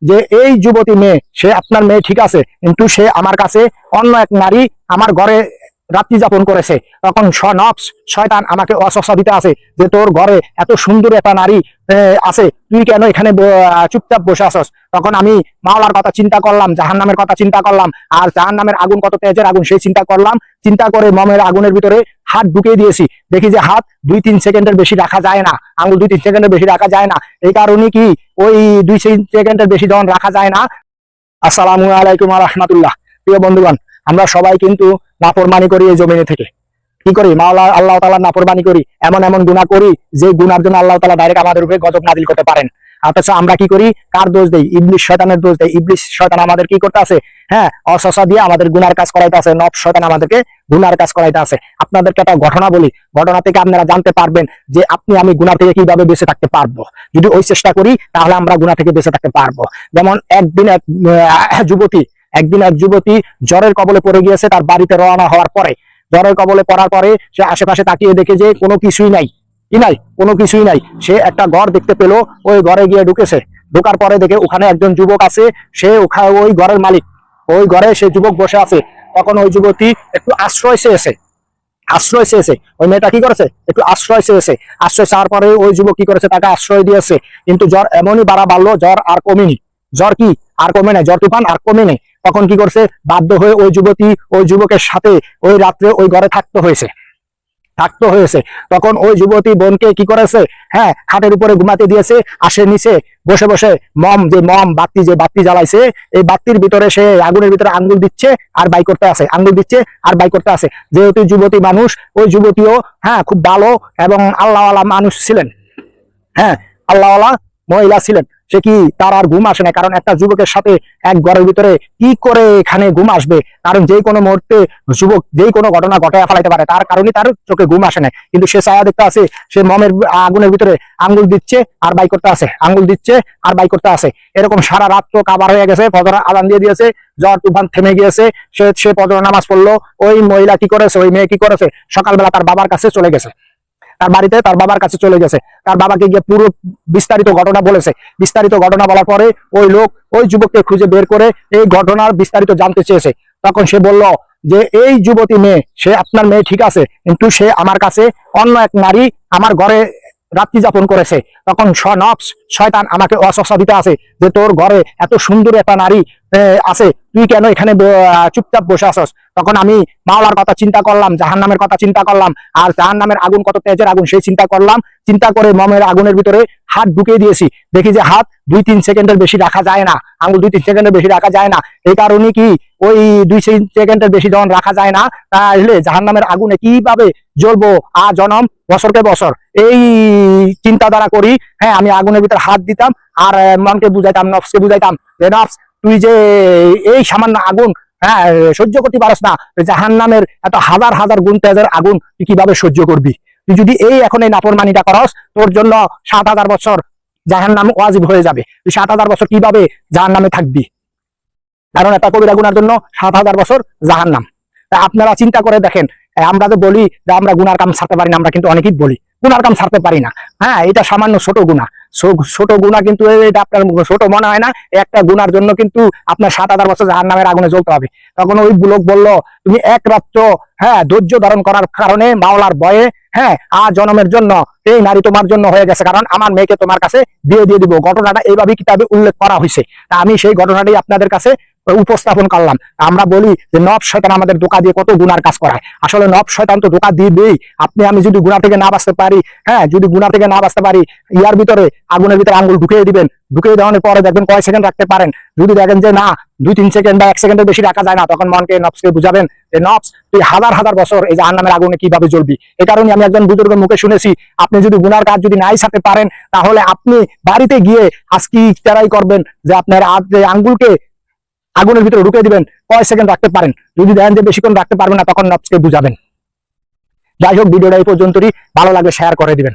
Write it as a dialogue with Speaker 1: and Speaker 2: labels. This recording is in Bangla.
Speaker 1: যে এই যুবতী মেয়ে, সে আপনার মেয়ে ঠিক আছে, কিন্তু সে আমার কাছে অন্য এক নারী আমার ঘরে রাত্রি যাপন করেছে। তখন নফস শয়তান আমাকে ওয়াসওয়াসা দিতে আছে যে তোর ঘরে এত সুন্দর একটা নারী আছে, তুই কেন এখানে চুপচাপ বসে আসস। তখন আমি মাওলার কথা চিন্তা করলাম, জাহান্নামের কথা চিন্তা করলাম, আর জাহান্নামের আগুন কত তেজের আগুন সেই চিন্তা করলাম। চিন্তা করে মমের আগুনের ভিতরে হাত ঢুকিয়ে দিয়েছি। দেখি যে হাত 2-3 সেকেন্ডের বেশি রাখা যায় না, আঙুল 2-3 সেকেন্ডের বেশি রাখা যায় না। এই কারণে কি ওই 2 সেকেন্ডের বেশি যখন রাখা যায় না। আসসালামু আলাইকুম ওয়া রাহমাতুল্লাহ। প্রিয় বন্ধুগণ, আমরা সবাই কিন্তু নাফরমানি করি এই জমিনে থেকে। কি করি? মাওলা আল্লাহ তাআলার নাফরমানি করি, এমন এমন গুনাহ করি যে গুনার জন্য আল্লাহ তাআলা ডাইরেক্ট আমাদের উপরে গজব নাযিল করতে পারেন। অথচ আমরা কি করি? কার দোষ দেই? ইবলিস শয়তানের দোষ দেই। ইবলিস শয়তান আমাদের কি করতে আছে? অসসা দিয়ে আমাদের গুনার কাজ করাইতে আছে। নফস শয়তান আমাদেরকে গুনার কাজ করাইতে আছে। আপনাদেরকে একটা ঘটনা বলি, ঘটনা থেকে আপনারা জানতে পারবেন যে আপনি আমি গুনাহ থেকে কিভাবে বেঁচে থাকতে পারবো। যদি ওই চেষ্টা করি তাহলে আমরা গুনাহ থেকে বেঁচে থাকতে পারবো। যেমন একদিন এক যুবতী জ্বরের কবলে পড়ে গিয়েছে। তার বাড়িতে রওনা হওয়ার পরে, জ্বরের কবলে পড়ার পরে সে আশেপাশে তাকিয়ে দেখে যে কোনো কিছুই নাই, কোনো কিছুই নাই। সে একটা ঘর দেখতে পেলো, ওই ঘরে গিয়ে ঢুকেছে। ঢোকার পরে দেখে ওখানে একজন যুবক আছে, সে ওই ঘরের মালিক, ওই ঘরে সে যুবক বসে আছে। তখন ওই যুবতী একটু আশ্রয় চেয়েছে। ওই মেয়েটা কি করেছে? একটু আশ্রয় চেয়েছে। আশ্রয় চাওয়ার পরে ওই যুবক কি করেছে? তাকে আশ্রয় দিয়েছে। কিন্তু জ্বর এমনই বাড়লো, জ্বর আর কমেনি। জ্বর কি আর কমে নাই, জ্বর তুফান আর কমে নেই। তখন কি করছে? বাধ্য হয়ে ওই যুবতী ওই যুবকের সাথে ওই রাত্রে ওই ঘরে থাকতে হয়েছে। তখন ওই যুবতী বোনকে কি করেছে? খাটের উপরে ঘুমাতে দিয়েছে। আসে নিচে বসে বসে যে বাতি জ্বালাইছে, এই বাতির ভিতরে সে আগুনের ভিতরে আঙ্গুল দিচ্ছে আর বাই করতে আছে। যেহেতু যুবতী মানুষ, ওই যুবতীও খুব ভালো এবং আল্লাহওয়ালা মানুষ ছিলেন, আল্লাহওয়ালা মহিলা ছিলেন। সে কি, তার আর ঘুম আসে না। কারণ একটা যুবকের সাথে এক ঘরের ভিতরে কি করে এখানে ঘুম আসবে? কারণ যে কোনো মুহূর্তে যুবক যে কোনো ঘটনা ঘটায় ফেলাইতে পারে, তার কারণে তার চোখে ঘুম আসে না। কিন্তু সে ছায়া দেখতে আছে, সে মমের আগুনের ভিতরে আঙ্গুল দিচ্ছে আর বাই করতে আছে। এরকম সারা রাত তো কাবার হয়ে গেছে, ফজর আযান দিয়ে দিয়েছে, জ্বর তুফান থেমে গিয়েছে। সে ফজর নামাজ পড়লো। ওই মহিলা কি করেছে? ওই মেয়ে কি করেছে? সকালবেলা তার বাবার কাছে চলে গেছে, তার বাড়িতে তার বাবার কাছে চলে গেছে। তার বাবাকে গিয়ে পুরো বিস্তারিত ঘটনা বলেছে। বিস্তারিত ঘটনা বলার পরে ওই লোক ওই যুবককে খুঁজে বের করে এই ঘটনার বিস্তারিত জানতে চেয়েছে। তখন সে বলল যে এই যুবতী মেয়ে, সে আপনার মেয়ে ঠিক আছে, কিন্তু সে আমার কাছে অন্য এক নারী আমার ঘরে রাত্রি যাপন করেছে। তখন নফস শয়তান আমাকে ওয়াসওয়াসা দিতে আছে যে তোর ঘরে এত সুন্দর একটা নারী আছে, তুই কেন এখানে চুপচাপ বসে আসস। তখন আমি মাওলার কথা চিন্তা করলাম, জাহান্নামের কথা চিন্তা করলাম, আর জাহান্নামের আগুন কত তেজের আগুন সেই চিন্তা করলাম। চিন্তা করে মমের আগুনের ভিতরে হাত ঢুকিয়ে দিয়েছি। দেখি যে হাত 2-3 সেকেন্ডের বেশি রাখা যায় না, আঙুল 2-3 সেকেন্ডের বেশি রাখা যায় না। এই কারণে কি ওই 2 সেকেন্ডের বেশি যখন রাখা যায় না, তাহলে জাহান্নামের আগুনে কিভাবে জ্বলবো জনম বছরকে বছর। এই চিন্তাধারা করি আমি আগুনের ভিতরে হাত দিতাম আর মনকে বুঝাইতাম, নফসকে বুঝাইতাম যে নফস, তুই যে এই সামান্য আগুন সহ্য করতে পারস না, জাহান্নামের এত হাজার হাজার গুণ তেজের আগুন তুই কিভাবে সহ্য করবি? তুই যদি এখন এই নাফরমানিটা করস, তোর জন্য 7000 বছর জাহান্নাম ওয়াজিব হয়ে যাবে। তুই 7000 বছর কিভাবে জাহান্নামে থাকবি? কারণ একটা কবিরা গুনার জন্য 7000 বছর জাহান্নাম। তা আপনারা চিন্তা করে দেখেন, আমরা তো বলি যে আমরা গুনার কাম ছাড়তে পারি না, আমরা কিন্তু অনেকেই বলি গুনার কাম ছাড়তে পারি না। এটা সামান্য ছোট গুনাহ, ছোট গুনাহ, কিন্তু এটা আপনার ছোট মনে হয় না। একটা গুনার জন্য কিন্তু আপনার 7000 বছর জাহান্নামের আগুনে জ্বলতে হবে। তখন ওই লোক বলল, তুমি এক রাত্র ধৈর্য ধারণ করার কারণে মাওলার ভয়ে জনমের জন্য এই নারী তোমার জন্য হয়ে গেছে, কারণ আমার মেয়েকে তোমার কাছে দিয়ে দিব। ঘটনাটা এইভাবে কিতাবে উল্লেখ করা হয়েছে। তা আমি সেই ঘটনাটি আপনাদের কাছে উপস্থাপন করলাম। আমরা বলি যে নফস শয়তান আমাদের ধোঁকা দিয়ে কত গুনার কাজ করায়। আসলে নফস শয়তান তো ধোঁকা দিবেই। আমি যদি গুনাহ থেকে না বাঁচতে পারি, ইয়ার ভিতরে আগুনের ভিতরে আঙ্গুল ঢুকিয়ে দিবেন। ঢুকিয়ে দেওয়ার পরে দেখবেন কয় সেকেন্ড রাখতে পারেন। যদি দেখেন যে না, 2-3 সেকেন্ড বা 1 সেকেন্ডের বেশি রাখা যায় না, তখন মনকে নফসকে বুঝাবেন যে নফস, তুই হাজার হাজার বছর এই জাহান্নামের আগুনে কিভাবে জ্বলবি। এই কারণে আমি একজন বুজুর্গের মুখে শুনেছি, আপনি যদি গুনার কাজ যদি নাই ছাড়তে পারেন, তাহলে আপনি বাড়িতে গিয়ে আজকে ইফতারাই করবেন যে আপনার আঙ্গুলকে আগুনের ভিতরে ঢুকিয়ে দিবেন, কয় সেকেন্ড রাখতে পারেন। যদি দেখেন যে বেশিক্ষণ রাখতে পারবেন না, তখন নফসকে বুঝাবেন। যাই হোক, ভিডিওটা এই পর্যন্তই। ভালো লাগলে শেয়ার করে দিবেন।